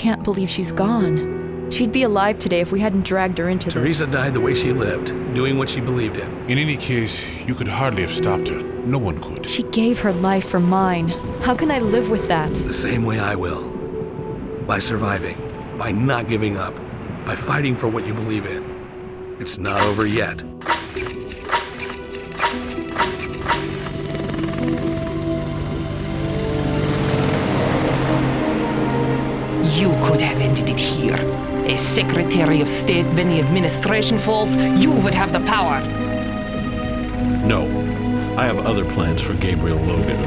can't believe she's gone. She'd be alive today if we hadn't dragged her into this. Teresa died the way she lived, doing what she believed in. In any case, you could hardly have stopped her. No one could. She gave her life for mine. How can I live with that? The same way I will. By surviving, by not giving up, by fighting for what you believe in. It's not over yet. You could have ended it here. As Secretary of State when the administration falls, you would have the power. No. I have other plans for Gabriel Logan.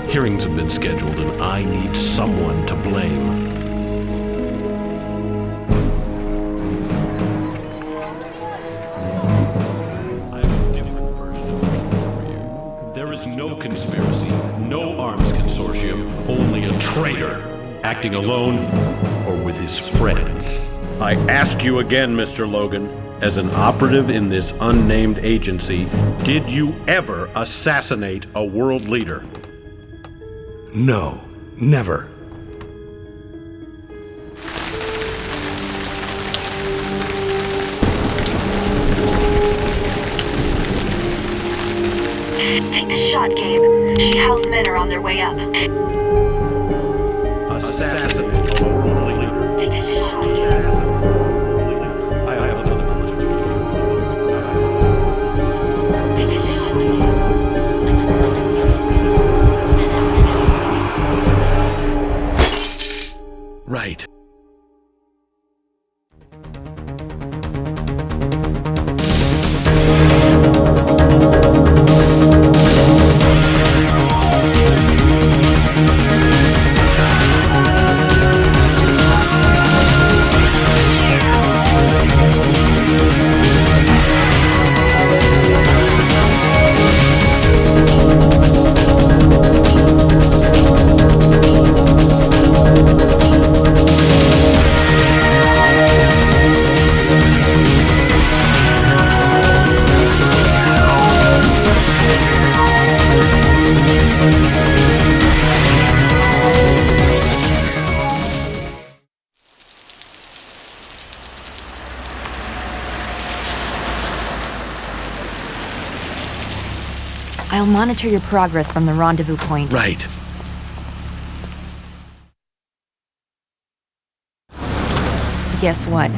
Hearings have been scheduled and I need someone to blame. I have a different version of the truth for you. There is no conspiracy, no arms consortium, only a traitor. Acting alone or with his friends. I ask you again, Mr. Logan, as an operative in this unnamed agency, did you ever assassinate a world leader? No, never. Take the shot, Gabe. She-How's men are on their way up. Assassinate a world leader. Take the shot. I have another question for you. Take the shot. Right. I'll monitor your progress from the rendezvous point. Right. Guess what?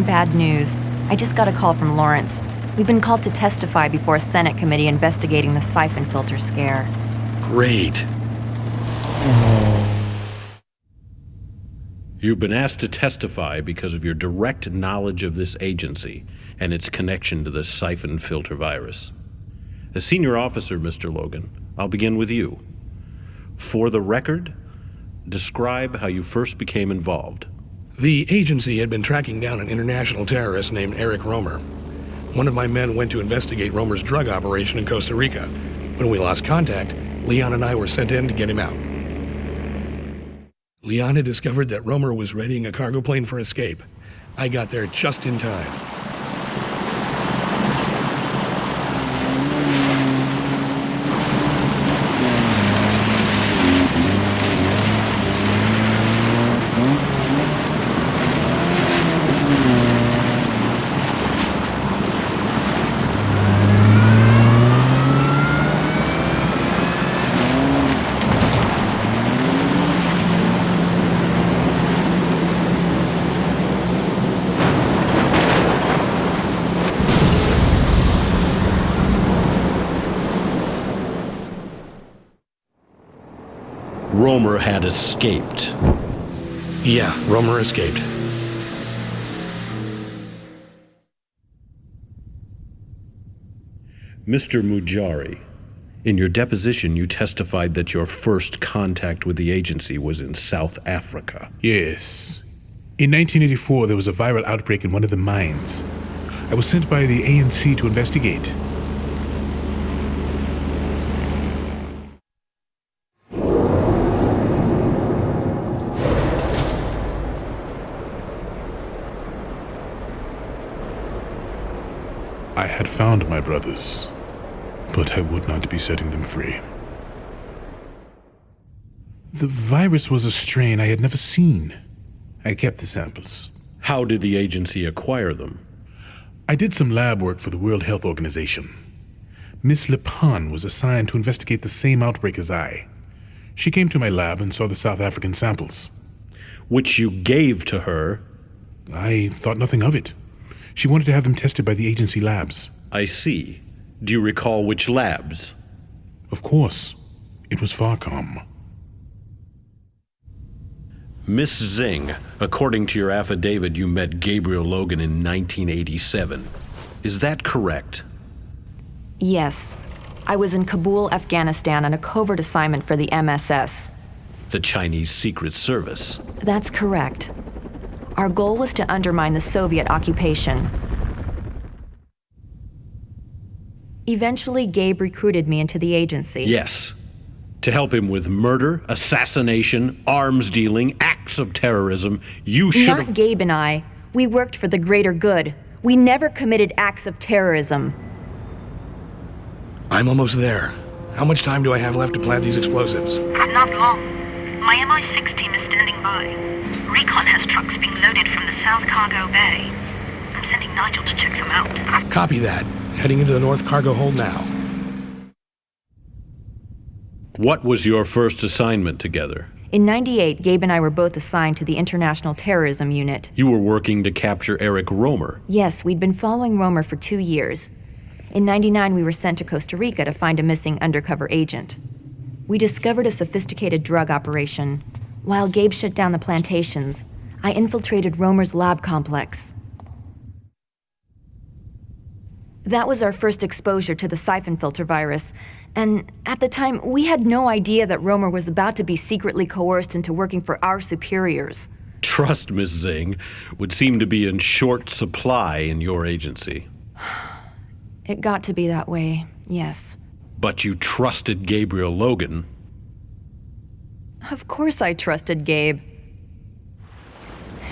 Bad news. I just got a call from Lawrence. We've been called to testify before a Senate committee investigating the Syphon Filter scare. Great. You've been asked to testify because of your direct knowledge of this agency and its connection to the Syphon Filter virus. As senior officer, Mr. Logan, I'll begin with you. For the record, describe how you first became involved. The agency had been tracking down an international terrorist named Eric Romer. One of my men went to investigate Romer's drug operation in Costa Rica. When we lost contact, Leon and I were sent in to get him out. Leon had discovered that Romer was readying a cargo plane for escape. I got there just in time. Romer had escaped. Yeah, Romer escaped. Mr. Mujari, in your deposition you testified that your first contact with the agency was in South Africa. Yes. In 1984, there was a viral outbreak in one of the mines. I was sent by the ANC to investigate. I had found my brothers, but I would not be setting them free. The virus was a strain I had never seen. I kept the samples. How did the agency acquire them? I did some lab work for the World Health Organization. Miss Lipan was assigned to investigate the same outbreak as I. She came to my lab and saw the South African samples. Which you gave to her? I thought nothing of it. She wanted to have them tested by the agency labs. I see. Do you recall which labs? Of course. It was Farcom. Miss Zing, according to your affidavit, you met Gabriel Logan in 1987. Is that correct? Yes. I was in Kabul, Afghanistan on a covert assignment for the MSS. The Chinese Secret Service. That's correct. Our goal was to undermine the Soviet occupation. Eventually, Gabe recruited me into the agency. Yes. To help him with murder, assassination, arms dealing, acts of terrorism. You should have... Not Gabe and I. We worked for the greater good. We never committed acts of terrorism. I'm almost there. How much time do I have left to plant these explosives? Not long. My MI6 team is standing by. Recon has trucks being loaded from the South Cargo Bay. I'm sending Nigel to check them out. Copy that. Heading into the North Cargo Hold now. What was your first assignment together? In '98, Gabe and I were both assigned to the International Terrorism Unit. You were working to capture Eric Romer. Yes, we'd been following Romer for 2 years. In '99, we were sent to Costa Rica to find a missing undercover agent. We discovered a sophisticated drug operation. While Gabe shut down the plantations, I infiltrated Romer's lab complex. That was our first exposure to the Syphon Filter virus, and at the time, we had no idea that Romer was about to be secretly coerced into working for our superiors. Trust, Miss Zing, would seem to be in short supply in your agency. It got to be that way, yes. But you trusted Gabriel Logan. Of course I trusted Gabe.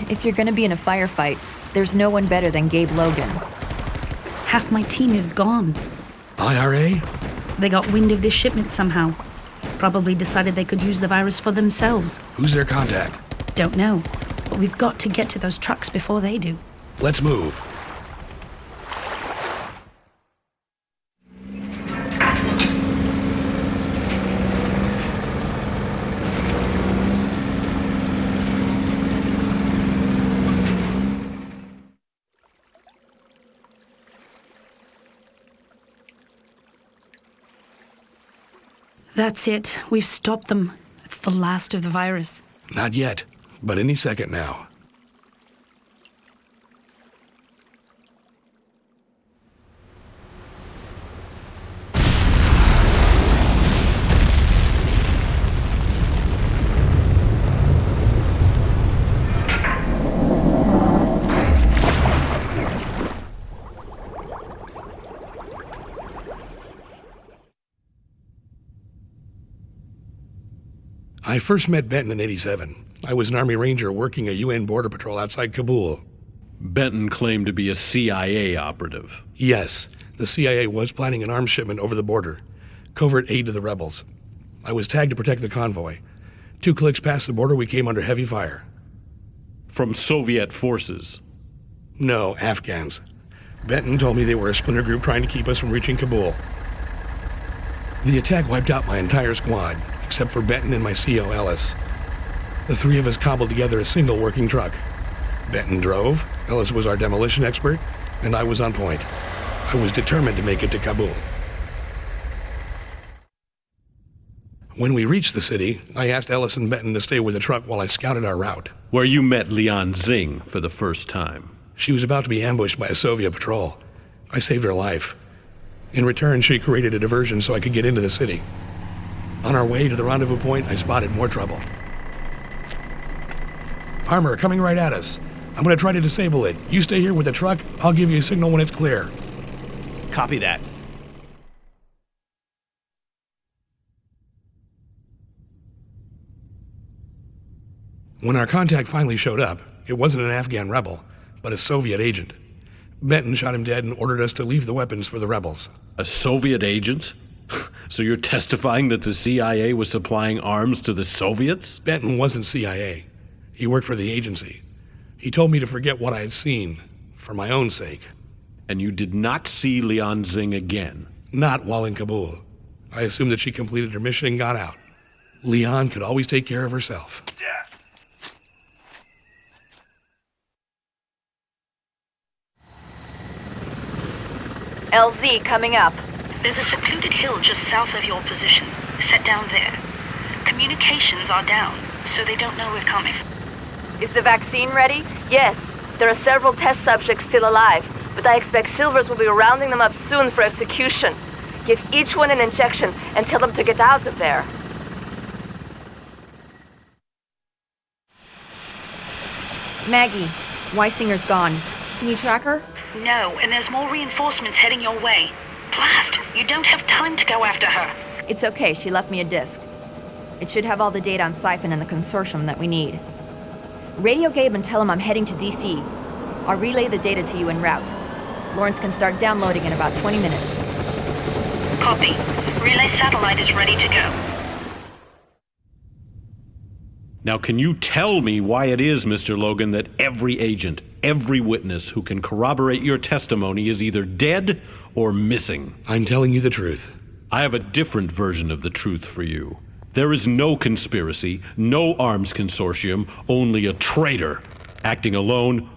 If you're gonna be in a firefight, there's no one better than Gabe Logan. Half my team is gone. IRA? They got wind of this shipment somehow. Probably decided they could use the virus for themselves. Who's their contact? Don't know. But we've got to get to those trucks before they do. Let's move. That's it. We've stopped them. It's the last of the virus. Not yet, but any second now. I first met Benton in '87. I was an Army Ranger working a UN border patrol outside Kabul. Benton claimed to be a CIA operative. Yes, the CIA was planning an arms shipment over the border. Covert aid to the rebels. I was tagged to protect the convoy. 2 clicks past the border, we came under heavy fire. From Soviet forces. No, Afghans. Benton told me they were a splinter group trying to keep us from reaching Kabul. The attack wiped out my entire squad, except for Benton and my CO, Ellis. The 3 of us cobbled together a single working truck. Benton drove, Ellis was our demolition expert, and I was on point. I was determined to make it to Kabul. When we reached the city, I asked Ellis and Benton to stay with the truck while I scouted our route. Where you met Lian Zing for the first time. She was about to be ambushed by a Soviet patrol. I saved her life. In return, she created a diversion so I could get into the city. On our way to the rendezvous point, I spotted more trouble. Armor coming right at us. I'm gonna try to disable it. You stay here with the truck. I'll give you a signal when it's clear. Copy that. When our contact finally showed up, it wasn't an Afghan rebel, but a Soviet agent. Benton shot him dead and ordered us to leave the weapons for the rebels. A Soviet agent? So you're testifying that the CIA was supplying arms to the Soviets? Benton wasn't CIA. He worked for the agency. He told me to forget what I had seen, for my own sake. And you did not see Lian Xing again? Not while in Kabul. I assumed that she completed her mission and got out. Lian could always take care of herself. LZ coming up. There's a secluded hill just south of your position. Set down there. Communications are down, so they don't know we're coming. Is the vaccine ready? Yes. There are several test subjects still alive, but I expect Silvers will be rounding them up soon for execution. Give each one an injection and tell them to get out of there. Maggie, Weisinger's gone. Can you track her? No, and there's more reinforcements heading your way. Blast! You don't have time to go after her. It's okay, she left me a disk. It should have all the data on Syphon and the consortium that we need. Radio Gabe and tell him I'm heading to DC. I'll relay the data to you en route. Lawrence can start downloading in about 20 minutes. Copy. Relay satellite is ready to go. Now, can you tell me why it is, Mr. Logan, that every agent, every witness who can corroborate your testimony is either dead or missing? I'm telling you the truth. I have a different version of the truth for you. There is no conspiracy, no arms consortium, only a traitor, acting alone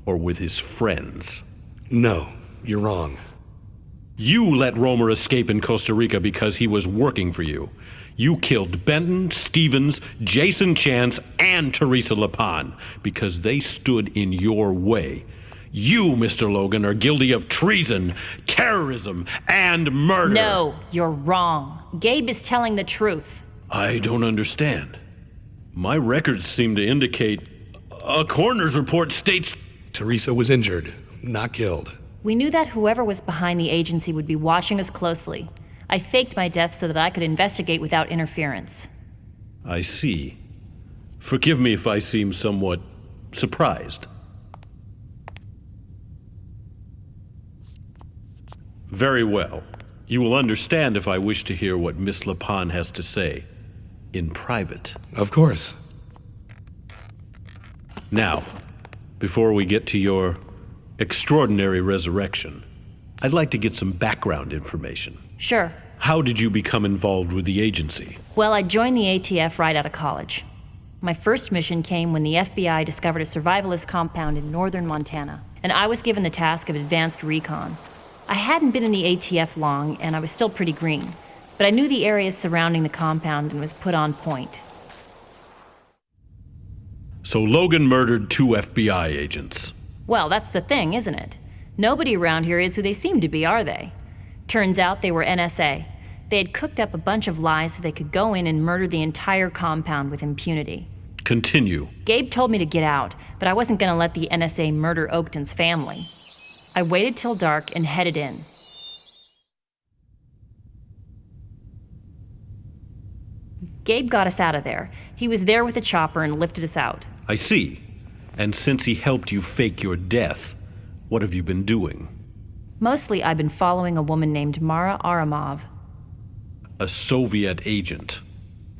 or with his friends. No, you're wrong. You let Romer escape in Costa Rica because he was working for you. You killed Benton, Stevens, Jason Chance, and Teresa Lapon because they stood in your way. You, Mr. Logan, are guilty of treason, terrorism, and murder. No, you're wrong. Gabe is telling the truth. I don't understand. My records seem to indicate a coroner's report states Teresa was injured, not killed. We knew that whoever was behind the agency would be watching us closely. I faked my death so that I could investigate without interference. I see. Forgive me if I seem somewhat surprised. Very well. You will understand if I wish to hear what Miss Lapon has to say. In private. Of course. Now, before we get to your extraordinary resurrection, I'd like to get some background information. Sure. How did you become involved with the agency? Well, I joined the ATF right out of college. My first mission came when the FBI discovered a survivalist compound in northern Montana, and I was given the task of advanced recon. I hadn't been in the ATF long, and I was still pretty green, but I knew the areas surrounding the compound and was put on point. So Logan murdered 2 FBI agents. Well, that's the thing, isn't it? Nobody around here is who they seem to be, are they? Turns out they were NSA. They had cooked up a bunch of lies so they could go in and murder the entire compound with impunity. Continue. Gabe told me to get out, but I wasn't going to let the NSA murder Oakton's family. I waited till dark and headed in. Gabe got us out of there. He was there with a chopper and lifted us out. I see. And since he helped you fake your death, what have you been doing? Mostly, I've been following a woman named Mara Aramov. A Soviet agent.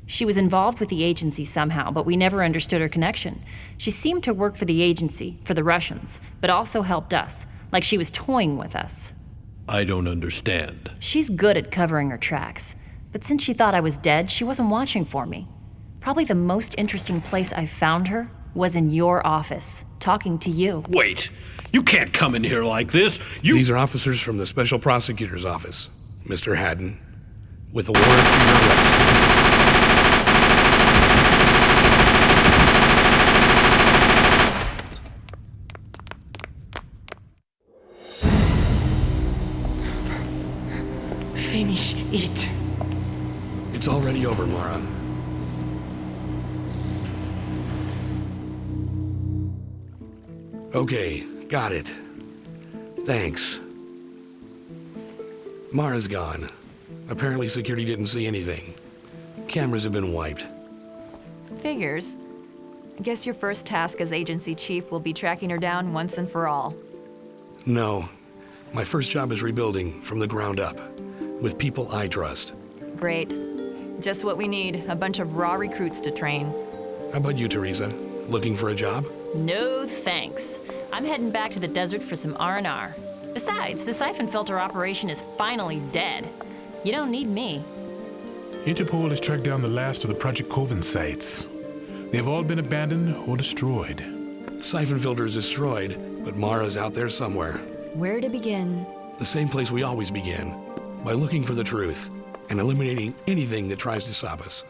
She was involved with the agency somehow, but we never understood her connection. She seemed to work for the agency, for the Russians, but also helped us, like she was toying with us. I don't understand. She's good at covering her tracks, but since she thought I was dead, she wasn't watching for me. Probably the most interesting place I found her was in your office, talking to you. Wait! You can't come in here like this! These are officers from the Special Prosecutor's Office, Mr. Haddon, with a warrant for your arrest. Finish it. It's already over, Mara. Okay, got it. Thanks. Mara's gone. Apparently security didn't see anything. Cameras have been wiped. Figures. I guess your first task as agency chief will be tracking her down once and for all. No. My first job is rebuilding from the ground up, with people I trust. Great. Just what we need, a bunch of raw recruits to train. How about you, Teresa? Looking for a job? No thanks. I'm heading back to the desert for some R&R. Besides, the Syphon Filter operation is finally dead. You don't need me. Interpol has tracked down the last of the Project Coven sites. They have all been abandoned or destroyed. Syphon Filter is destroyed, but Mara's out there somewhere. Where to begin? The same place we always begin, by looking for the truth and eliminating anything that tries to stop us.